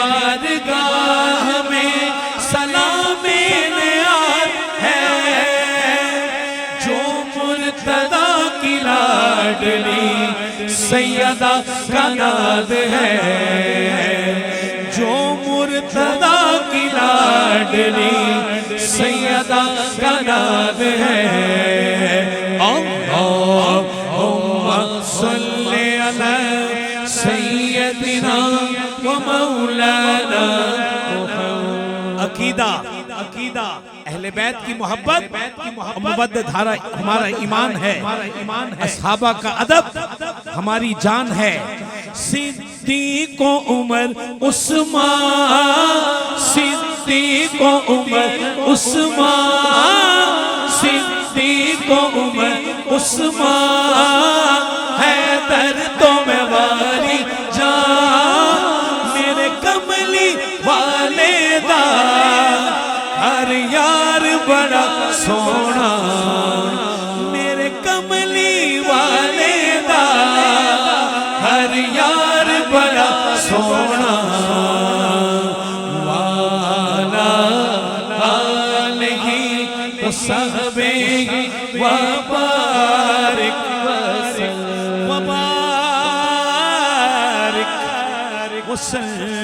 بارگاہ میں سلام نیاز ہے، جو مرتضیٰ کی لاڈلی سیدہ کا ناز ہے، جو مرتضیٰ کی لاڈلی سیدہ کا ناز ہے۔ اللہم صلی علی سیدنا و مولانا محمد۔ عقیدہ اہل بیت کی محبت مبدد دھارا ہمارا ایمان ہے، اصحابہ کا ادب ہماری جان ہے۔ صدیق و عمر عثمان، صدیق و عمر عثمان، صدیق و عمر عثمان، حیدر تو میں واری جان، میرے کملی والے دا ہر یار بڑا سونا، میرے کملی والے دا ہر یار بڑا سونا، والا آلہ وصحبہ وبارک وسلم